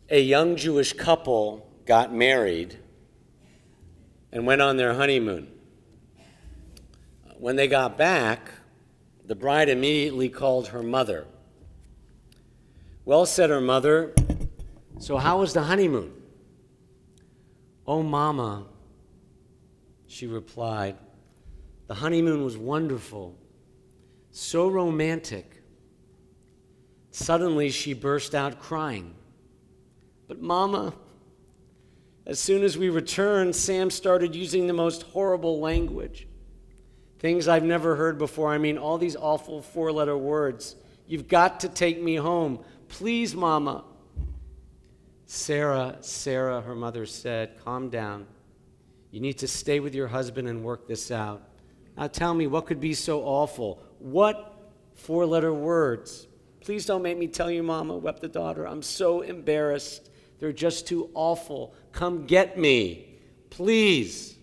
A young Jewish couple got married and went on their honeymoon. When they got back, the bride immediately called her mother. "Well," said her mother, "so how was the honeymoon?" "Oh, Mama," she replied, "the honeymoon was wonderful, so romantic." Suddenly, she burst out crying. "But Mama, as soon as we returned, Sam started using the most horrible language. Things I've never heard before. I mean, all these awful four-letter words. You've got to take me home. Please, Mama." Sarah, her mother said, "Calm down. You need to stay with your husband and work this out. Now tell me, what could be so awful? What four-letter words?" "Please don't make me tell you, Mama," wept the daughter. "I'm so embarrassed. They're just too awful. Come get me, please."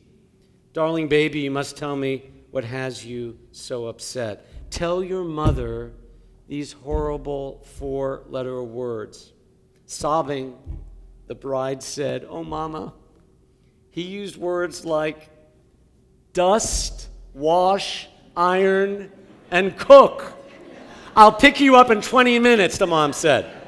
"Darling baby, you must tell me what has you so upset. Tell your mother these horrible four-letter words." Sobbing, the bride said, "Oh, Mama, he used words like dust, wash, iron, and cook." "I'll pick you up in 20 minutes, the mom said.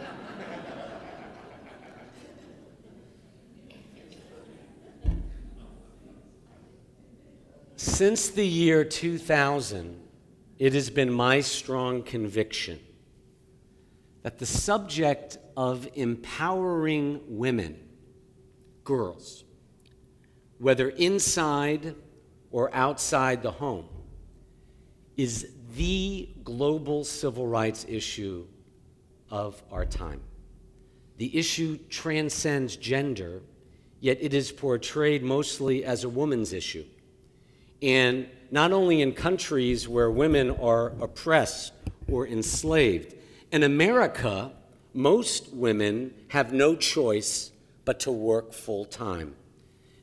Since the year 2000, it has been my strong conviction that the subject of empowering women, girls, whether inside or outside the home, is the global civil rights issue of our time. The issue transcends gender, yet it is portrayed mostly as a woman's issue. And not only in countries where women are oppressed or enslaved. In America, most women have no choice but to work full-time.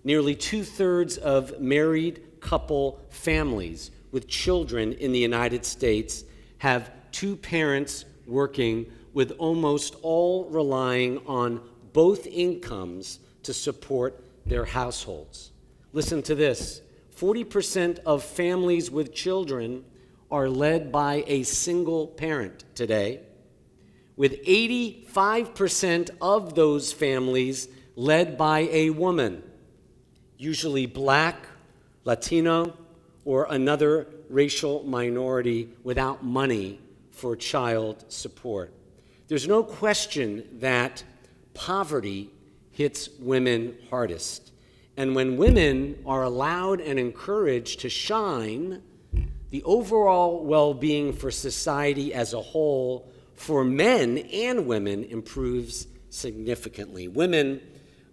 Nearly 2/3 of married couple families with children in the United States have two parents working, with almost all relying on both incomes to support their households. Listen to this. 40% of families with children are led by a single parent today, with 85% of those families led by a woman, usually Black, Latino, or another racial minority without money for child support. There's no question that poverty hits women hardest. And when women are allowed and encouraged to shine, the overall well-being for society as a whole, for men and women, improves significantly. Women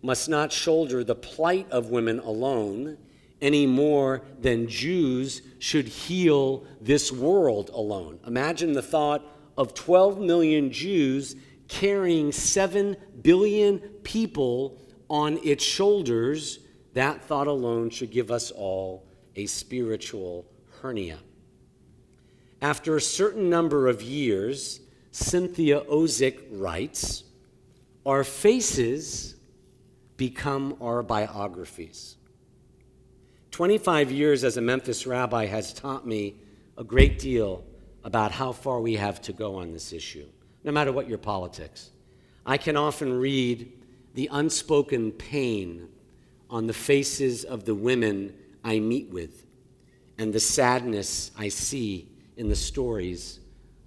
must not shoulder the plight of women alone any more than Jews should heal this world alone. Imagine the thought of 12 million Jews carrying 7 billion people on its shoulders. That thought alone should give us all a spiritual hernia. After a certain number of years, Cynthia Ozick writes, "Our faces become our biographies." 25 years as a Memphis rabbi has taught me a great deal about how far we have to go on this issue, no matter what your politics. I can often read the unspoken pain on the faces of the women I meet with, and the sadness I see in the stories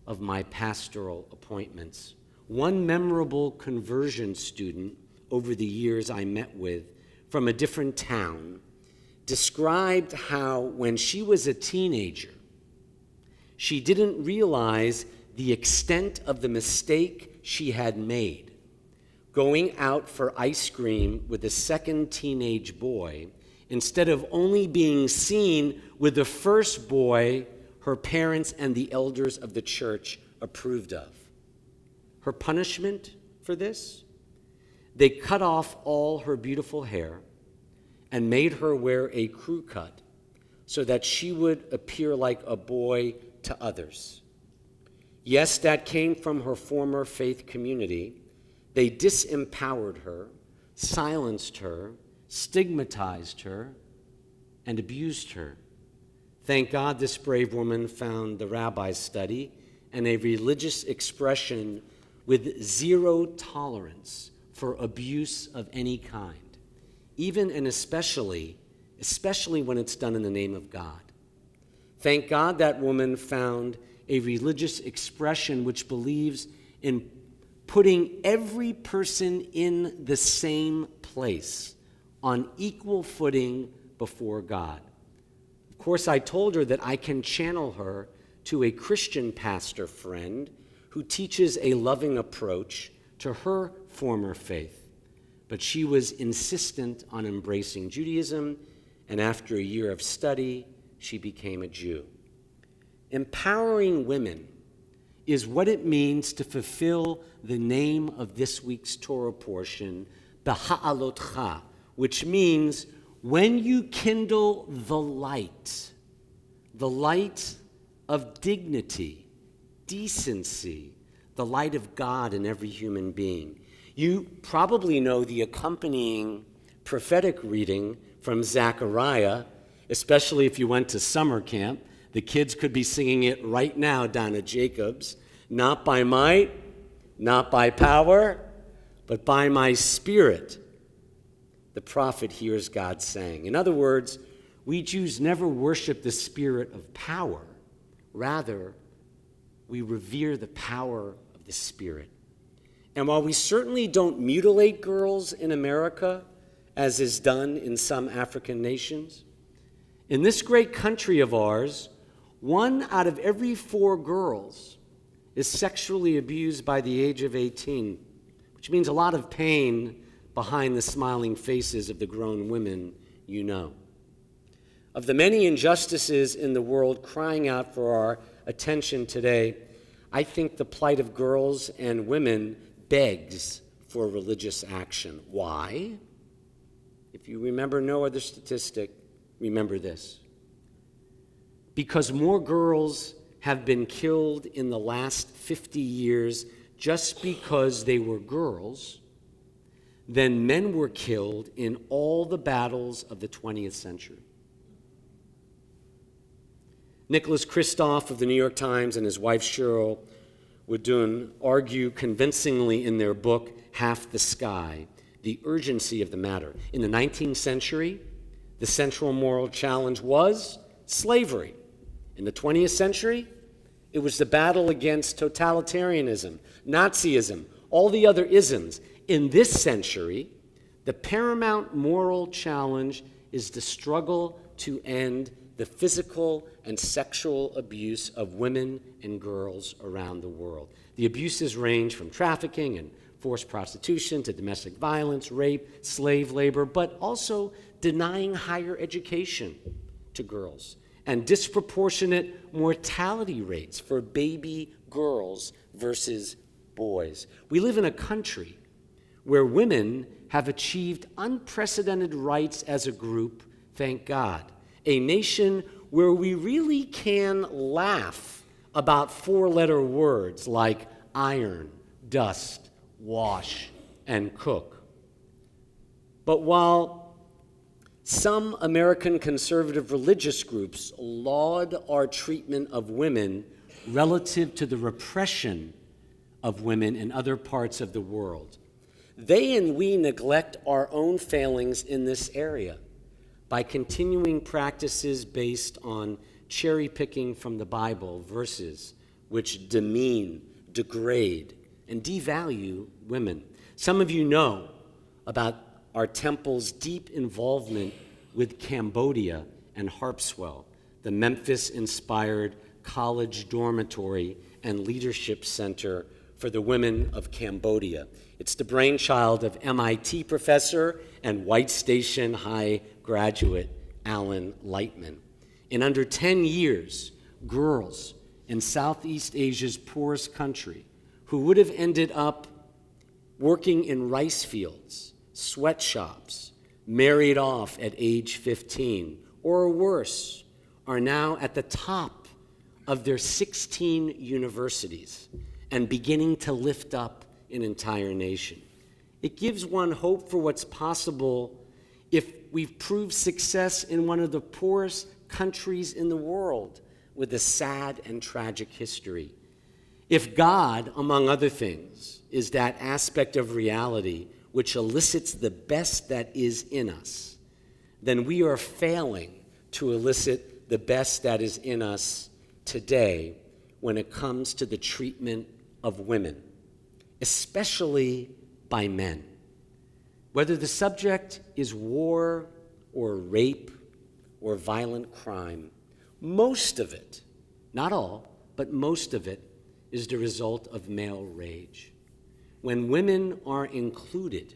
of my pastoral appointments. One memorable conversion student over the years I met with from a different town described how when she was a teenager, she didn't realize the extent of the mistake she had made, going out for ice cream with a second teenage boy instead of only being seen with the first boy her parents and the elders of the church approved of. Her punishment for this? They cut off all her beautiful hair and made her wear a crew cut so that she would appear like a boy to others. Yes, that came from her former faith community, They disempowered her, silenced her, stigmatized her, and abused her. Thank God this brave woman found the Rabbi's study and a religious expression with zero tolerance for abuse of any kind, even and especially when it's done in the name of God. Thank God that woman found a religious expression which believes in putting every person in the same place on equal footing before God. Of course, I told her that I can channel her to a Christian pastor friend who teaches a loving approach to her former faith. But she was insistent on embracing Judaism, and after a year of study, she became a Jew. Empowering women is what it means to fulfill the name of this week's Torah portion, B'ha'alotcha, which means when you kindle the light of dignity, decency, the light of God in every human being. You probably know the accompanying prophetic reading from Zechariah, especially if you went to summer camp. The kids could be singing it right now down at Jacob's. Not by might, not by power, but by my Spirit, the prophet hears God saying. In other words, we Jews never worship the spirit of power. Rather, we revere the power of the Spirit. And while we certainly don't mutilate girls in America, as is done in some African nations, in this great country of ours, 1 out of every 4 girls is sexually abused by the age of 18, which means a lot of pain behind the smiling faces of the grown women you know. Of the many injustices in the world crying out for our attention today, I think the plight of girls and women begs for religious action. Why? If you remember no other statistic, remember this. Because more girls have been killed in the last 50 years just because they were girls than men were killed in all the battles of the 20th century. Nicholas Kristof of the New York Times and his wife Cheryl Woodun argue convincingly in their book, Half the Sky, the urgency of the matter. In the 19th century, the central moral challenge was slavery. In the 20th century, it was the battle against totalitarianism, Nazism, all the other isms. In this century, the paramount moral challenge is the struggle to end the physical and sexual abuse of women and girls around the world. The abuses range from trafficking and forced prostitution to domestic violence, rape, slave labor, but also denying higher education to girls and disproportionate mortality rates for baby girls versus boys. We live in a country where women have achieved unprecedented rights as a group, thank God. A nation where we really can laugh about 4-letter words like iron, dust, wash, and cook. But while some American conservative religious groups laud our treatment of women relative to the repression of women in other parts of the world, they and we neglect our own failings in this area by continuing practices based on cherry-picking from the Bible verses which demean, degrade, and devalue women. Some of you know about our temple's deep involvement with Cambodia and Harpswell, the Memphis-inspired college dormitory and leadership center for the women of Cambodia. It's the brainchild of MIT professor and White Station High graduate Alan Lightman. In under 10 years, girls in Southeast Asia's poorest country who would have ended up working in rice fields, sweatshops, married off at age 15, or worse, are now at the top of their 16 universities and beginning to lift up an entire nation. It gives one hope for what's possible if we've proved success in one of the poorest countries in the world with a sad and tragic history. If God, among other things, is that aspect of reality which elicits the best that is in us, then we are failing to elicit the best that is in us today when it comes to the treatment of women, especially by men. Whether the subject is war or rape or violent crime, most of it, not all, but most of it, is the result of male rage. When women are included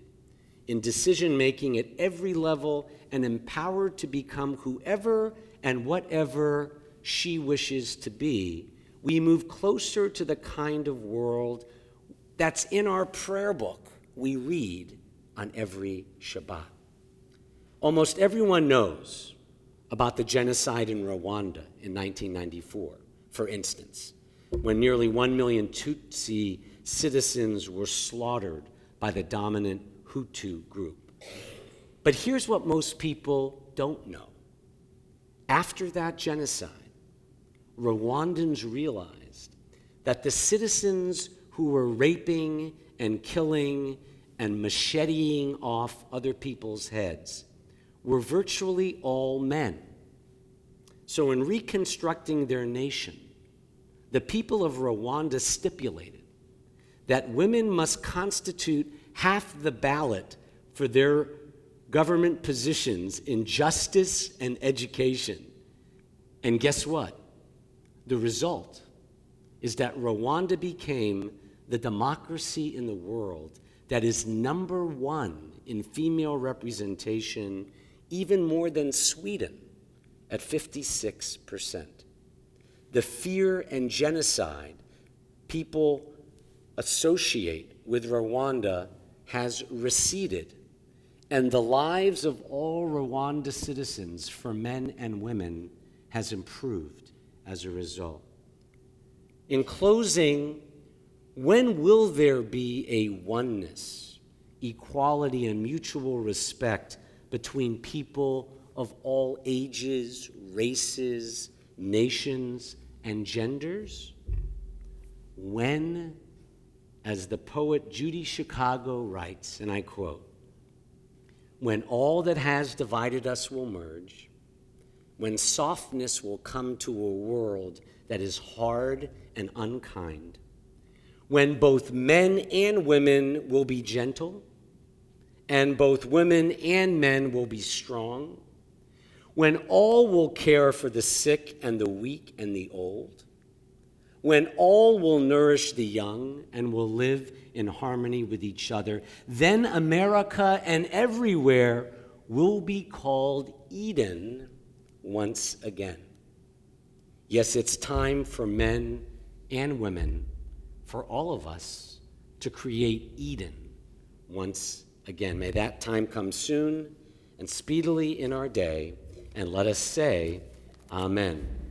in decision-making at every level and empowered to become whoever and whatever she wishes to be, we move closer to the kind of world that's in our prayer book we read on every Shabbat. Almost everyone knows about the genocide in Rwanda in 1994, for instance, when nearly 1 million Tutsi citizens were slaughtered by the dominant Hutu group. But here's what most people don't know. After that genocide, Rwandans realized that the citizens who were raping and killing and macheteing off other people's heads were virtually all men. So in reconstructing their nation, the people of Rwanda stipulated that women must constitute half the ballot for their government positions in justice and education. And guess what? The result is that Rwanda became the democracy in the world that is number one in female representation, even more than Sweden at 56%. The fear and genocide people associate with Rwanda has receded, and the lives of all Rwanda citizens, for men and women, has improved as a result. In closing, when will there be a oneness, equality, and mutual respect between people of all ages, races, nations, and genders? When, as the poet Judy Chicago writes, and I quote, "When all that has divided us will merge, when softness will come to a world that is hard and unkind, when both men and women will be gentle, and both women and men will be strong, when all will care for the sick and the weak and the old, when all will nourish the young and will live in harmony with each other, then America and everywhere will be called Eden once again." Yes, it's time for men and women, for all of us, to create Eden once again. May that time come soon and speedily in our day, and let us say, Amen.